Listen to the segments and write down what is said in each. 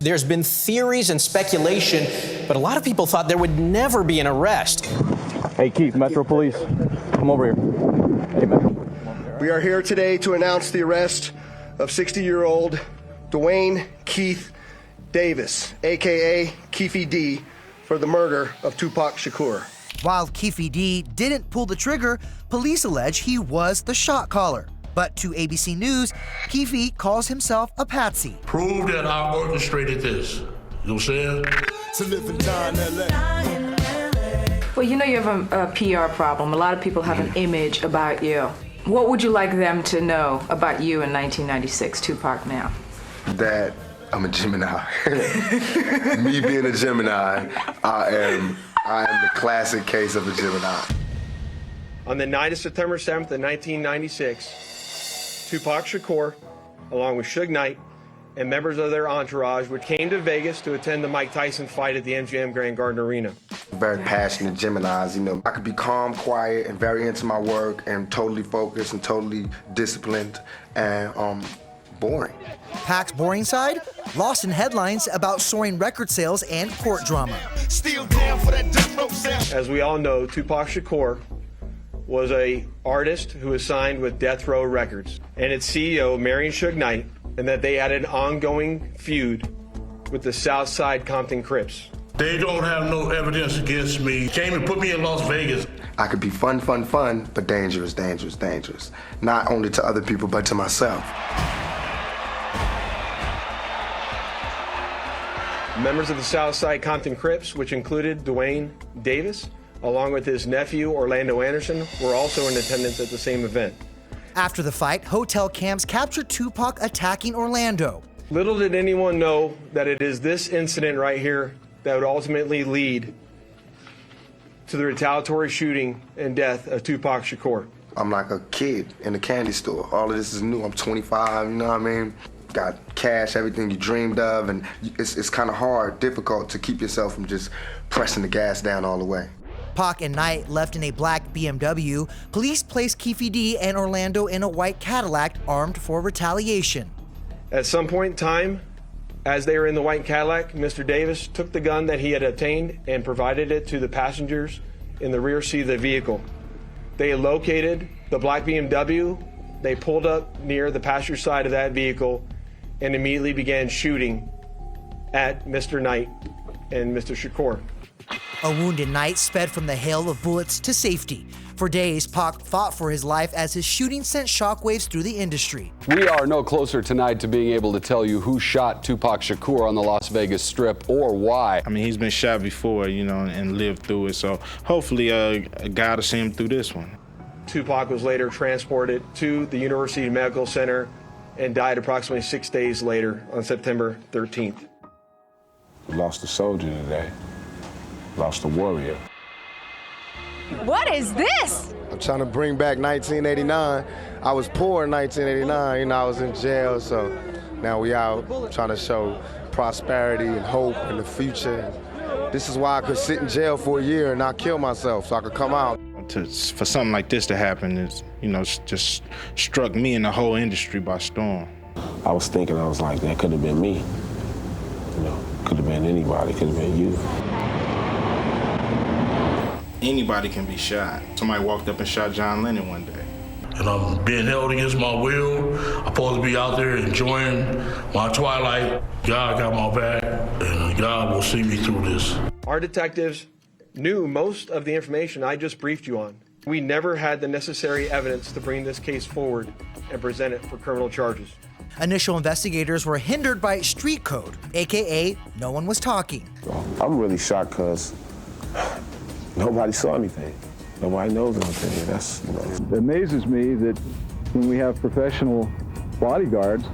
There's been theories and speculation, but a lot of people thought there would never be an arrest. Hey, Keefe, Metro Police, come over here. Hey, Metro. We are here today to announce the arrest of 60-year-old Duane Keefe Davis, a.k.a. Keefe D, for the murder of Tupac Shakur. While Keefe D didn't pull the trigger, police allege he was the shot caller. But to ABC News, Keefe calls himself a patsy. Prove that I orchestrated this. You know what I'm saying? Well, you know you have a PR problem. A lot of people have an image about you. What would you like them to know about you in 1996, Tupac now? That I'm a Gemini. Me being a Gemini, I am the classic case of a Gemini. On the night of September 7th of 1996, Tupac Shakur, along with Suge Knight and members of their entourage, which came to Vegas to attend the Mike Tyson fight at the MGM Grand Garden Arena. Very passionate Geminis, you know. I could be calm, quiet, and very into my work, and totally focused and totally disciplined, and boring. Pac's boring side? Lost in headlines about soaring record sales and court drama. Still down for that death row sound. As we all know, Tupac Shakur was an artist who was signed with Death Row Records and its CEO, marrying Suge Knight, and that they had an ongoing feud with the Southside Compton Crips. They don't have no evidence against me. Came and put me in Las Vegas. I could be fun, but dangerous, dangerous, dangerous. Not only to other people, but to myself. Members of the Southside Compton Crips, which included Duane Davis, along with his nephew Orlando Anderson, were also in attendance at the same event. After the fight, hotel cams captured Tupac attacking Orlando. Little did anyone know that it is this incident right here that would ultimately lead to the retaliatory shooting and death of Tupac Shakur. I'm like a kid in a candy store. All of this is new. I'm 25, you know what I mean? Got cash, everything you dreamed of, and it's kind of hard, difficult to keep yourself from just pressing the gas down all the way. Pac and Knight left in a black BMW. Police placed Keefe D and Orlando in a white Cadillac armed for retaliation. At some point in time, as they were in the white Cadillac, Mr. Davis took the gun that he had obtained and provided it to the passengers in the rear seat of the vehicle. They located the black BMW. They pulled up near the passenger side of that vehicle and immediately began shooting at Mr. Knight and Mr. Shakur. A wounded Knight sped from the hail of bullets to safety. For days, Pac fought for his life as his shooting sent shockwaves through the industry. We are no closer tonight to being able to tell you who shot Tupac Shakur on the Las Vegas Strip or why. I mean, he's been shot before, you know, and lived through it, so hopefully a guy will see him through this one. Tupac was later transported to the University Medical Center and died approximately 6 days later on September 13th. We lost a soldier today. Lost a warrior. What is this? I'm trying to bring back 1989. I was poor in 1989, you know, I was in jail, so now we out trying to show prosperity and hope in the future. This is why I could sit in jail for a year and not kill myself, so I could come out. For something like this to happen is, you know, just struck me and the whole industry by storm. I was thinking, I was like, that could have been me. You know, could have been anybody, could have been you. Anybody can be shot. Somebody walked up and shot John Lennon one day. And I'm being held against my will. I'm supposed to be out there enjoying my twilight. God got my back, and God will see me through this. Our detectives knew most of the information I just briefed you on. We never had the necessary evidence to bring this case forward and present it for criminal charges. Initial investigators were hindered by street code, aka no one was talking. I'm really shocked because nobody saw anything. Nobody knows anything. That's, you know. It amazes me that when we have professional bodyguards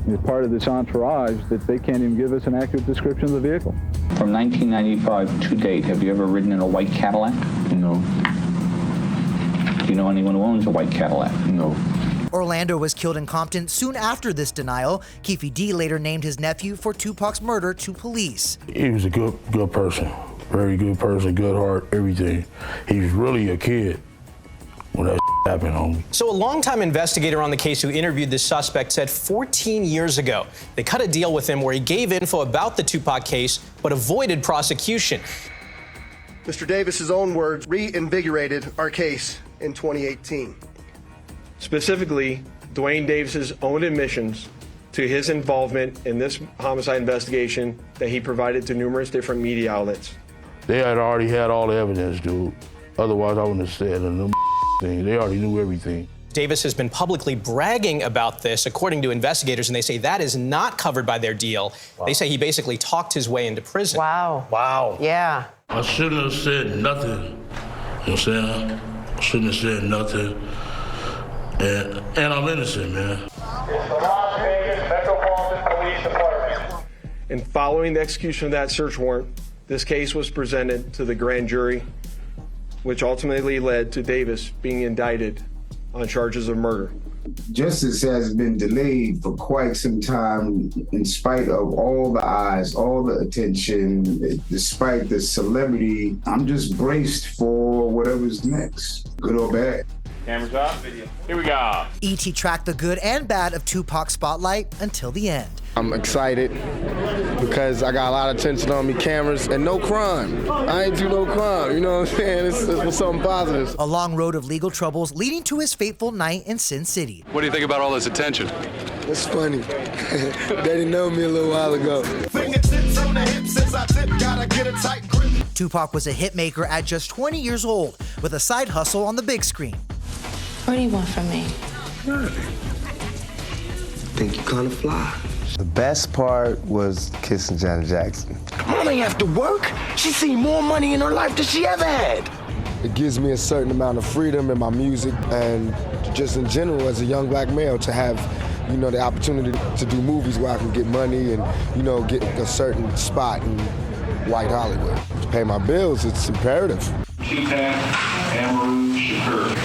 as part of this entourage, that they can't even give us an accurate description of the vehicle. From 1995 to date, have you ever ridden in a white Cadillac? No. Do you know anyone who owns a white Cadillac? No. Orlando was killed in Compton soon after this denial. Keefe D later named his nephew for Tupac's murder to police. He was a good person. Very good person, good heart, everything. He was really a kid when that happened, homie. So a longtime investigator on the case who interviewed the suspect said 14 years ago, they cut a deal with him where he gave info about the Tupac case, but avoided prosecution. Mr. Davis's own words reinvigorated our case in 2018. Specifically, Duane Davis's own admissions to his involvement in this homicide investigation that he provided to numerous different media outlets. They had already had all the evidence, dude. Otherwise, I wouldn't have said them things. They already knew everything. Davis has been publicly bragging about this, according to investigators, and they say that is not covered by their deal. Wow. They say he basically talked his way into prison. Wow. Wow. Yeah. I shouldn't have said nothing. You know what I'm saying? I shouldn't have said nothing. And I'm innocent, man. It's the Las Vegas Metropolitan Police Department. And following the execution of that search warrant, this case was presented to the grand jury, which ultimately led to Davis being indicted on charges of murder. Justice has been delayed for quite some time in spite of all the eyes, all the attention, despite the celebrity. I'm just braced for whatever's next, good or bad. Cameras off. Here we go. E.T. tracked the good and bad of Tupac's spotlight until the end. I'm excited because I got a lot of attention on me, cameras, and no crime. I ain't do no crime, you know what I'm saying? It's something positive. A long road of legal troubles leading to his fateful night in Sin City. What do you think about all this attention? It's funny. They didn't know me a little while ago. Tupac was a hit maker at just 20 years old with a side hustle on the big screen. What do you want from me? Think you kind of fly. The best part was kissing Janet Jackson. Mom ain't have to work. She's seen more money in her life than she ever had. It gives me a certain amount of freedom in my music and just in general as a young black male to have, you know, the opportunity to do movies where I can get money and, you know, get a certain spot in white Hollywood. To pay my bills, it's imperative. Tupac Shakur.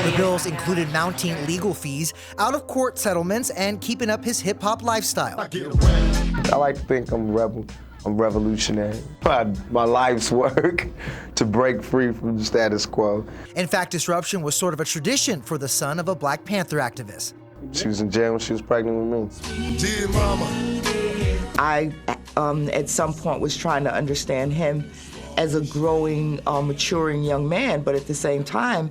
The bills included mounting legal fees, out-of-court settlements, and keeping up his hip-hop lifestyle. I like to think I'm a rebel. I'm revolutionary. My life's work to break free from the status quo. In fact, disruption was sort of a tradition for the son of a Black Panther activist. She was in jail when she was pregnant with me. Dear mama. I, at some point, was trying to understand him as a growing, maturing young man, but at the same time,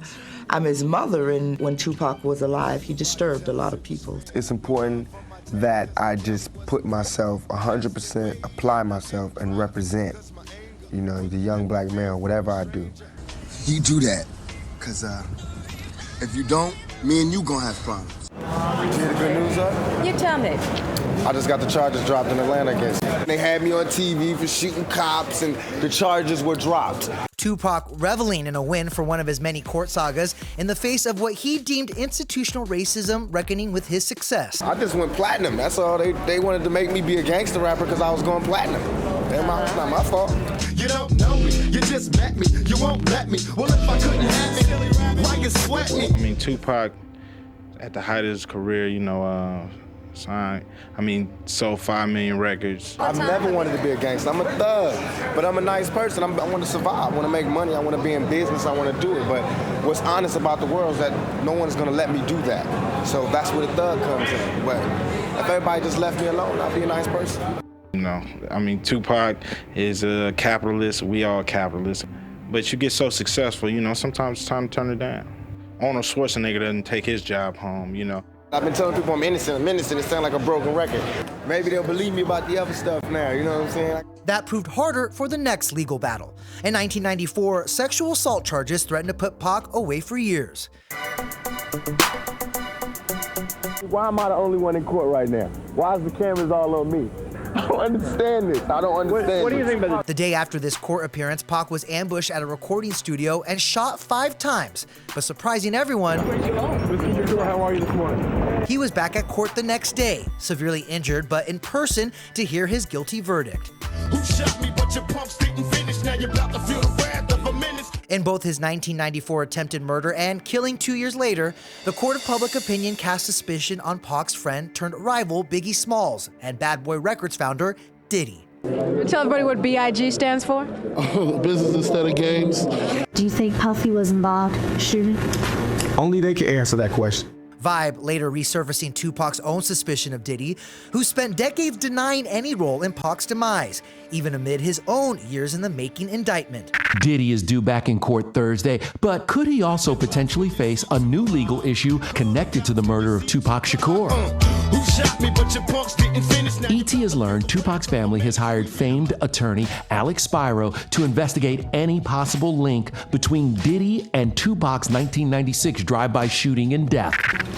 I'm his mother, and when Tupac was alive, he disturbed a lot of people. It's important that I just put myself 100%, apply myself, and represent, you know, the young black male, whatever I do. You do that, because if you don't, me and you gonna have problems. You hear the good news up? You tell me. I just got the charges dropped in Atlanta against me. They had me on TV for shooting cops, and the charges were dropped. Tupac reveling in a win for one of his many court sagas in the face of what he deemed institutional racism reckoning with his success. I just went platinum. That's all. They wanted to make me be a gangster rapper because I was going platinum. It's not my fault. You don't know me. You just met me. You won't let me. Well, if I couldn't have me, why you sweat me? I mean, Tupac, at the height of his career, you know, sold 5 million records. I've never wanted to be a gangster. I'm a thug, but I'm a nice person. I want to survive. I want to make money. I want to be in business. I want to do it. But what's honest about the world is that no one's going to let me do that. So that's where the thug comes in. But if everybody just left me alone, I'd be a nice person. You know, I mean, Tupac is a capitalist. We all capitalists. But you get so successful, you know, sometimes it's time to turn it down. Arnold Schwarzenegger doesn't take his job home, you know. I've been telling people I'm innocent. It sounds like a broken record. Maybe they'll believe me about the other stuff now, you know what I'm saying? That proved harder for the next legal battle. In 1994, sexual assault charges threatened to put Pac away for years. Why am I the only one in court right now? Why is the cameras all on me? I don't understand this. I don't understand What do you think about this? The day after this court appearance, Pac was ambushed at a recording studio and shot 5 times. But surprising everyone, How are you this morning? he was back at court the next day, severely injured, but in person to hear his guilty verdict. Who shot me, but your pumps didn't finish. Now you're about to feel the wrath of a menace. In both his 1994 attempted murder and killing 2 years later, the court of public opinion cast suspicion on Pac's friend turned rival Biggie Smalls and Bad Boy Records founder Diddy. Tell everybody what BIG stands for. Business instead of games. Do you think Puffy was involved shooting? Only they can answer that question. Vibe later resurfacing Tupac's own suspicion of Diddy, who spent decades denying any role in Pac's demise, even amid his own years in the making indictment. Diddy is due back in court Thursday, but could he also potentially face a new legal issue connected to the murder of Tupac Shakur? ET has learned Tupac's family has hired famed attorney Alex Spiro to investigate any possible link between Diddy and Tupac's 1996 drive-by shooting and death.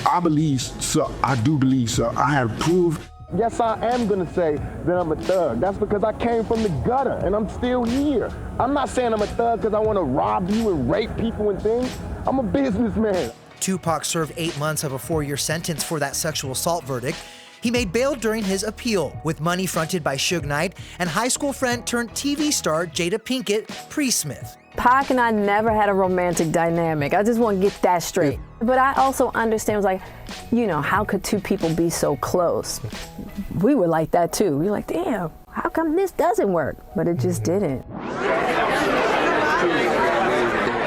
I believe, sir, I do believe, sir, I have proved. Yes, I am gonna say that I'm a thug. That's because I came from the gutter and I'm still here. I'm not saying I'm a thug because I want to rob you and rape people and things. I'm a businessman. Tupac served 8 months of a 4-year sentence for that sexual assault verdict. He made bail during his appeal, with money fronted by Suge Knight and high school friend turned TV star Jada Pinkett pre-Smith. Pac and I never had a romantic dynamic. I just want to get that straight. But I also understand, like, you know, how could two people be so close? We were like that too. We were like, damn, how come this doesn't work? But it just didn't.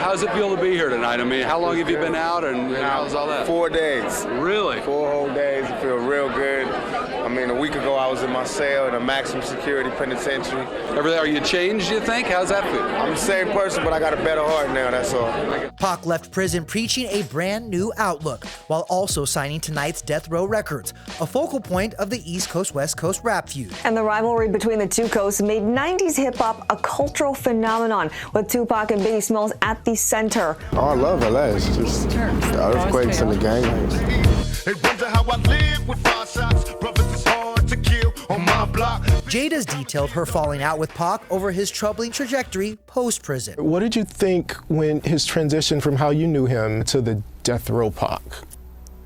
How's it feel to be here tonight? I mean, how long have you been out and how's all that? 4 days. Really? 4 whole days. I feel real good. I mean, a week ago I was in my cell in a maximum security penitentiary. Are you changed, you think? How's that feel? I'm the same person, but I got a better heart now, that's all. Pac left prison preaching a brand new outlook, while also signing tonight's Death Row Records, a focal point of the East Coast-West Coast rap feud. And the rivalry between the two coasts made 90s hip-hop a cultural phenomenon, with Tupac and Biggie Smalls at the center. Oh, I love LA. It's just the earthquakes and the gangbangs. They wonder how I live with 5 shots. Brothers is hard to kill on my block. Jada's detailed her falling out with Pac over his troubling trajectory post-prison. What did you think when his transition from how you knew him to the death row Pac?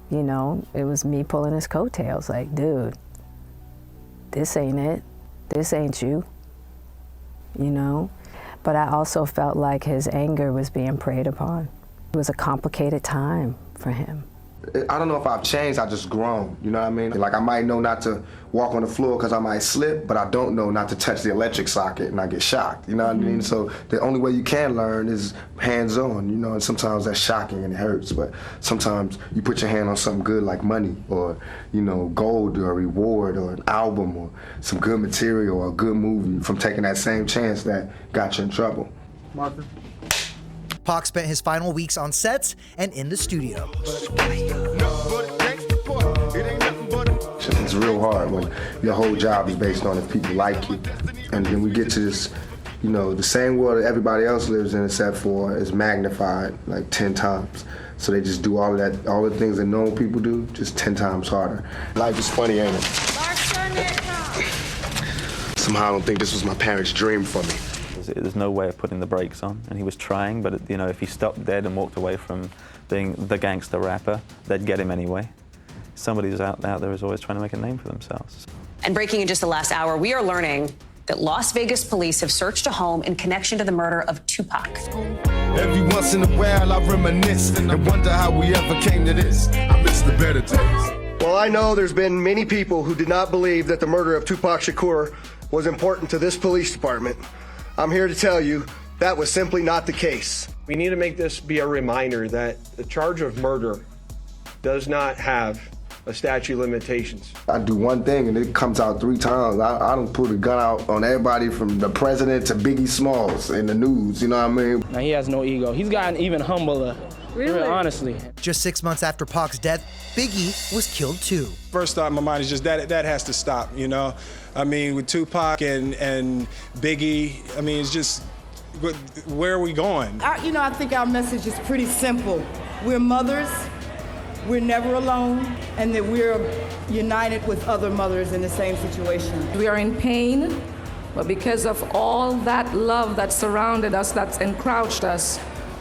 You know, it was me pulling his coattails, like, dude, this ain't it. This ain't you. You know? But I also felt like his anger was being preyed upon. It was a complicated time for him. I don't know if I've changed, I've just grown, you know what I mean? Like I might know not to walk on the floor because I might slip, but I don't know not to touch the electric socket and I get shocked, you know what I mean? So the only way you can learn is hands-on, you know, and sometimes that's shocking and it hurts, but sometimes you put your hand on something good like money or, you know, gold or a reward or an album or some good material or a good movie from taking that same chance that got you in trouble. Martha. Pac spent his final weeks on sets and in the studio. It's real hard when your whole job is based on if people like you. And then we get to this, you know, the same world that everybody else lives in except for is magnified like 10 times. So they just do all of that, all the things that normal people do, just 10 times harder. Life is funny, ain't it? Somehow I don't think this was my parents' dream for me. There's no way of putting the brakes on, and he was trying, but you know, if he stopped dead and walked away from being the gangster rapper, they'd get him anyway. Somebody who's out there is always trying to make a name for themselves. And breaking in just the last hour, we are learning that Las Vegas police have searched a home in connection to the murder of Tupac. Every once in a while I reminisce and wonder how we ever came to this. I miss the better days. Well, I know there's been many people who did not believe that the murder of Tupac Shakur was important to this police department. I'm here to tell you that was simply not the case. We need to make this be a reminder that the charge of murder does not have a statute of limitations. I do one thing and it comes out 3 times. I don't put a gun out on everybody from the president to Biggie Smalls in the news, you know what I mean? Now, he has no ego. He's gotten even humbler, really? Honestly. Just 6 months after Pac's death, Biggie was killed too. First thought in my mind is just that has to stop, you know? I mean, with Tupac and Biggie, I mean, it's just, where are we going? You know, I think our message is pretty simple. We're mothers, we're never alone, and that we're united with other mothers in the same situation. We are in pain, but because of all that love that surrounded us, that's encroached us,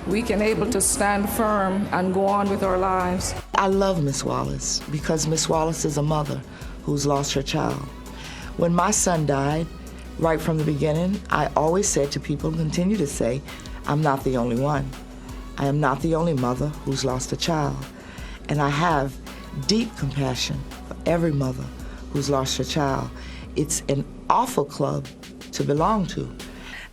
we can able to stand firm and go on with our lives. I love Miss Wallace because Miss Wallace is a mother who's lost her child. When my son died, right from the beginning, I always said to people, and continue to say, I'm not the only one. I am not the only mother who's lost a child. And I have deep compassion for every mother who's lost her child. It's an awful club to belong to.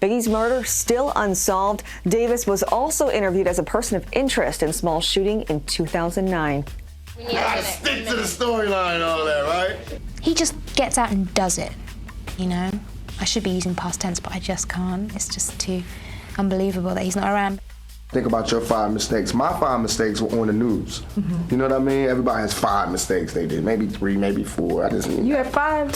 Biggie's murder still unsolved. Davis was also interviewed as a person of interest in Small's shooting in 2009. You gotta stick to the storyline and all that, right? He just gets out and does it, you know? I should be using past tense, but I just can't. It's just too unbelievable that he's not around. Think about your 5 mistakes. My 5 mistakes were on the news. You know what I mean? Everybody has 5 mistakes they did. Maybe 3, maybe 4. I just need. You have 5?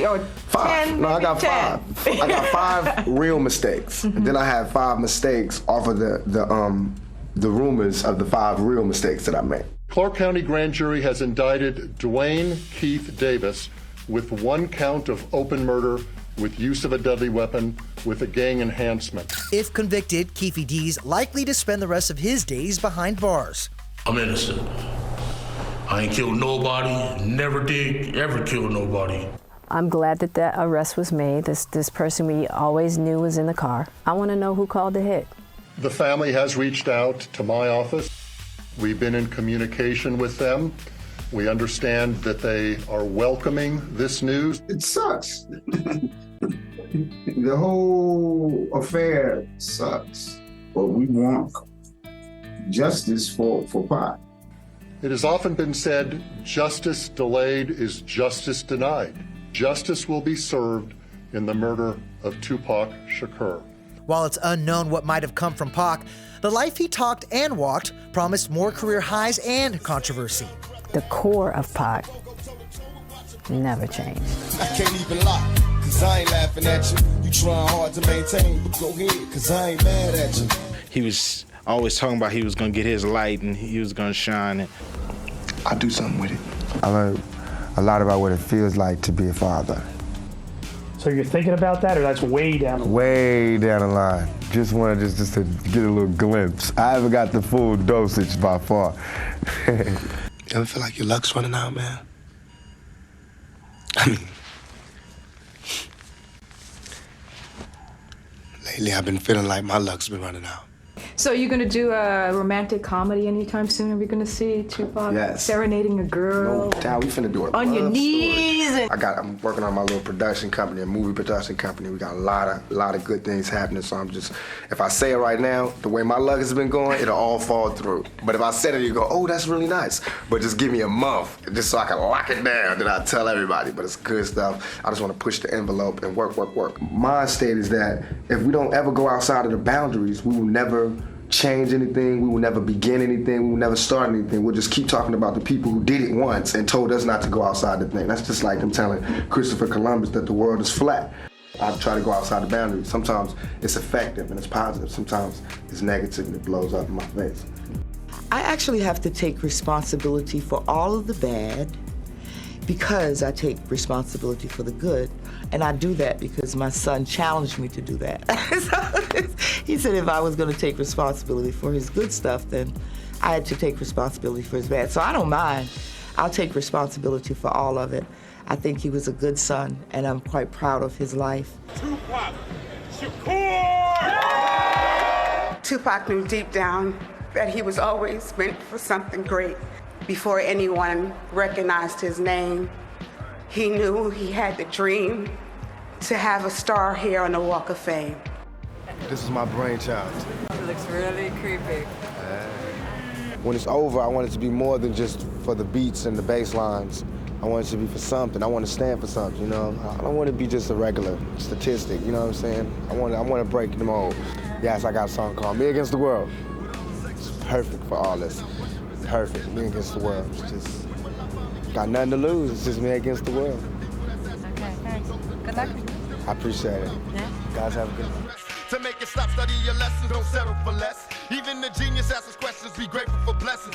Or 5. 10? No, I got 10. 5. I got 5 real mistakes. And then I had 5 mistakes off of the rumors of the 5 real mistakes that I made. Clark County Grand Jury has indicted Duane Keefe Davis with 1 count of open murder with use of a deadly weapon with a gang enhancement. If convicted, Keefe D's likely to spend the rest of his days behind bars. I'm innocent. I ain't killed nobody, never did ever kill nobody. I'm glad that that arrest was made. This person we always knew was in the car. I want to know who called the hit. The family has reached out to my office. We've been in communication with them. We understand that they are welcoming this news. It sucks. The whole affair sucks. But we want justice for Pac. It has often been said, justice delayed is justice denied. Justice will be served in the murder of Tupac Shakur. While it's unknown what might have come from Pac, the life he talked and walked promised more career highs and controversy. The core of Pac never changed. I can't even lie, cause I ain't laughing at you. You trying hard to maintain, but go ahead, cause I ain't mad at you. He was always talking about he was gonna get his light and he was gonna shine it. I do something with it. I learned a lot about what it feels like to be a father. So you're thinking about that, or that's way down the line? Way down the line. Just wanted just to get a little glimpse. I haven't got the full dosage by far. You ever feel like your luck's running out, man? I mean, lately I've been feeling like my luck's been running out. So you're going to do a romantic comedy anytime soon? Are we going to see Tupac serenading a girl? No doubt, we finna do it. On your knees. I'm working on my little production company, a movie production company. We got a lot of good things happening. So if I say it right now, the way my luck has been going, it'll all fall through. But if I said it, you go, oh, that's really nice. But just give me a month, just so I can lock it down. Then I'll tell everybody. But it's good stuff. I just want to push the envelope and work. My state is that if we don't ever go outside of the boundaries, we will never change anything, we will never begin anything, we will never start anything. We'll just keep talking about the people who did it once and told us not to go outside the thing. That's just like them telling Christopher Columbus that the world is flat. I try to go outside the boundaries. Sometimes it's effective and it's positive. Sometimes it's negative and it blows up in my face. I actually have to take responsibility for all of the bad because I take responsibility for the good. And I do that because my son challenged me to do that. So he said if I was going to take responsibility for his good stuff, then I had to take responsibility for his bad. So I don't mind. I'll take responsibility for all of it. I think he was a good son, and I'm quite proud of his life. Tupac Shakur! Tupac knew deep down that he was always meant for something great. Before anyone recognized his name, he knew he had the dream to have a star here on the Walk of Fame. This is my brainchild. It looks really creepy. When it's over, I want it to be more than just for the beats and the bass lines. I want it to be for something. I want to stand for something, you know? I don't want to be just a regular statistic, you know what I'm saying? I want to break the mold. Yes, I got a song called Me Against the World. It's perfect for all this. Perfect, me against the world. It's just, got nothing to lose. It's just me against the world. Okay, thanks. Good luck. I appreciate it. Yeah. Guys, have a good one. To make it stop, study your lessons, don't settle for less. Even the genius asks questions, be grateful for blessings.